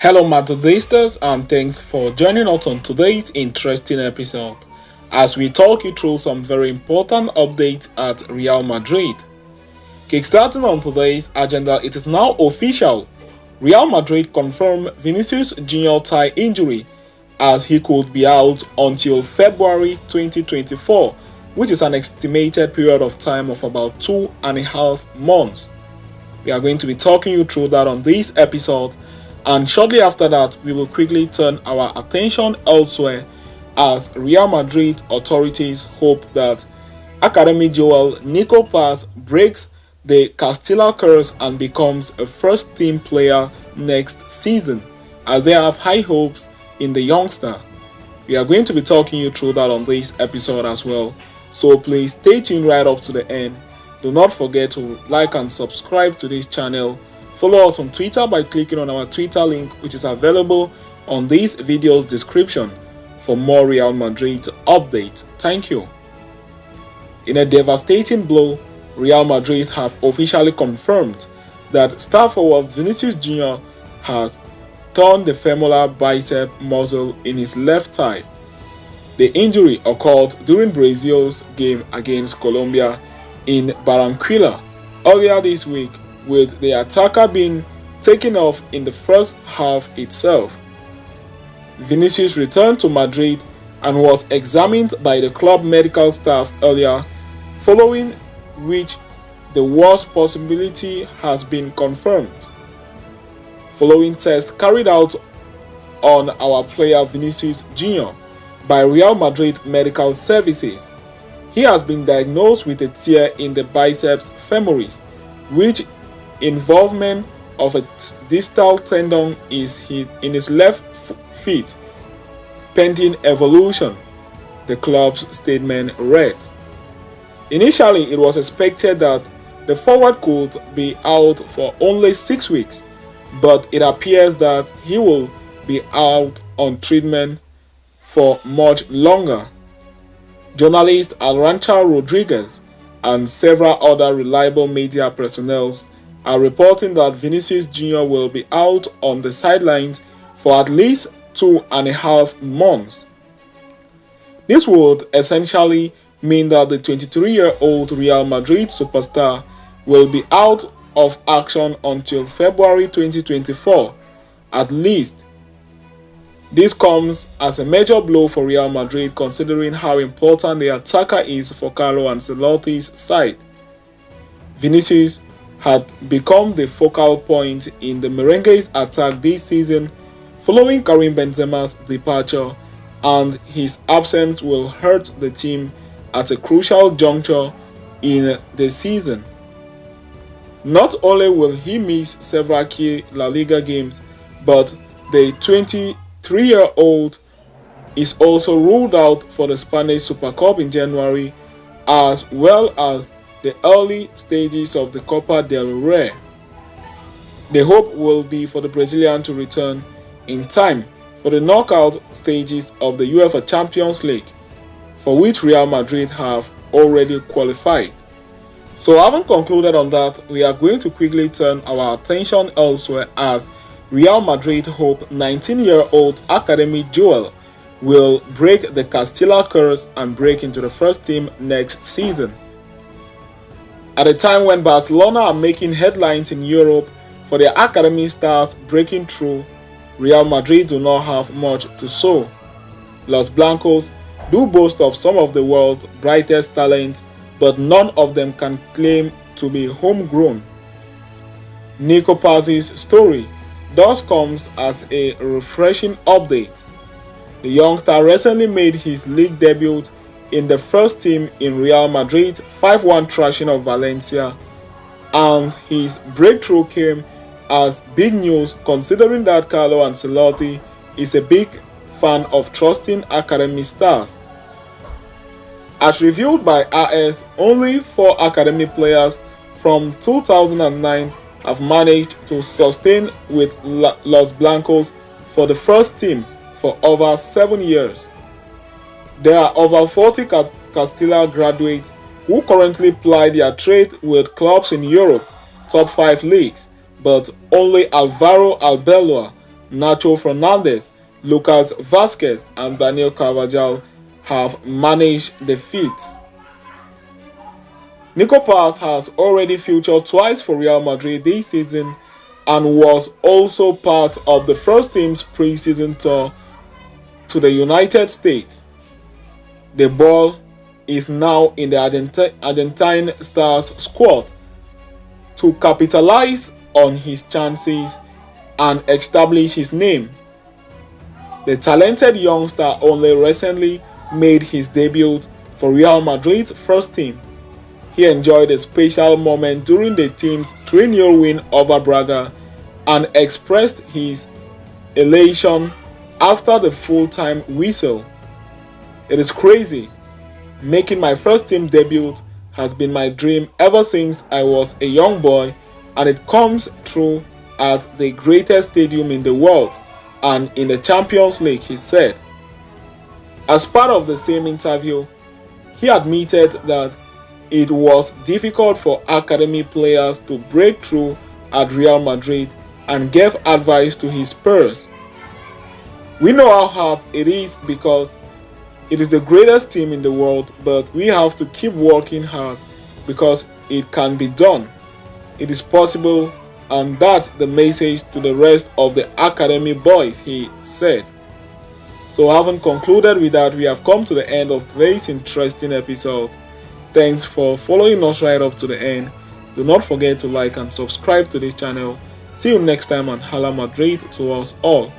Hello Madridistas, and thanks for joining us on today's interesting episode as we talk you through some very important updates at Real Madrid. Kickstarting on today's agenda, it is now official. Real Madrid confirmed Vinicius Junior thigh injury as he could be out until February 2024, which is an estimated period of time of about 2.5 months. We are going to be talking you through that on this episode, and shortly after that we will quickly turn our attention elsewhere as Real Madrid authorities hope that Academy Jewel Nico Paz breaks the Castilla curse and becomes a first team player next season, as they have high hopes in the youngster. We are going to be talking you through that on this episode as well, so please stay tuned right up to the end. Do not forget to like and subscribe to this channel. Follow us on Twitter by clicking on our Twitter link, which is available on this video's description for more Real Madrid updates. Thank you. In a devastating blow, Real Madrid have officially confirmed that star forward Vinicius Junior has torn the femoral bicep muscle in his left thigh. The injury occurred during Brazil's game against Colombia in Barranquilla earlier this week, with the attacker being taken off in the first half itself. Vinicius returned to Madrid and was examined by the club medical staff earlier, following which the worst possibility has been confirmed. Following tests carried out on our player Vinicius Junior by Real Madrid Medical Services, he has been diagnosed with a tear in the biceps femoris, which involvement of a distal tendon is in his left feet, pending evolution, the club's statement read. Initially, it was expected that the forward could be out for only 6 weeks, but it appears that he will be out on treatment for much longer. Journalist Arancha Rodriguez and several other reliable media personnel are reporting that Vinicius Junior will be out on the sidelines for at least 2.5 months. This would essentially mean that the 23-year-old Real Madrid superstar will be out of action until February 2024 at least. This comes as a major blow for Real Madrid, considering how important the attacker is for Carlo Ancelotti's side. Vinicius had become the focal point in the Merengues' attack this season following Karim Benzema's departure, and his absence will hurt the team at a crucial juncture in the season. Not only will he miss several key La Liga games, but the 23-year-old is also ruled out for the Spanish Super Cup in January, as well as the early stages of the Copa del Rey. The hope will be for the Brazilian to return in time for the knockout stages of the UEFA Champions League, for which Real Madrid have already qualified. So having concluded on that, we are going to quickly turn our attention elsewhere as Real Madrid hope 19-year-old Academy Jewel will break the Castilla curse and break into the first team next season. At a time when Barcelona are making headlines in Europe for their academy stars breaking through, Real Madrid do not have much to show. Los Blancos do boast of some of the world's brightest talent, but none of them can claim to be homegrown. Nico Paz's story thus comes as a refreshing update. The youngster recently made his league debut in the first team in Real Madrid's 5-1 thrashing of Valencia, and his breakthrough came as big news considering that Carlo Ancelotti is a big fan of trusting academy stars. As reviewed by AS, only 4 academy players from 2009 have managed to sustain with Los Blancos for the first team for over 7 years. There are over 40 Castilla graduates who currently ply their trade with clubs in Europe, top 5 leagues, but only Alvaro Arbeloa Nacho Fernandez, Lucas Vazquez, and Daniel Carvajal have managed the feat. Nico Paz has already featured twice for Real Madrid this season and was also part of the first team's pre-season tour to the United States. The ball is now in the Argentine Stars squad to capitalize on his chances and establish his name. The talented youngster only recently made his debut for Real Madrid's first team. He enjoyed a special moment during the team's 3-0 win over Braga and expressed his elation after the full-time whistle. "It is crazy. Making my first team debut has been my dream ever since I was a young boy, and it comes true at the greatest stadium in the world and in the Champions League," he said. As part of the same interview, he admitted that it was difficult for academy players to break through at Real Madrid and gave advice to his peers. "We know how hard it is because it is the greatest team in the world, but we have to keep working hard because it can be done. It is possible, and that's the message to the rest of the academy boys," he said. So having concluded with that, we have come to the end of today's interesting episode. Thanks for following us right up to the end. Do not forget to like and subscribe to this channel. See you next time, and Hala Madrid to us all.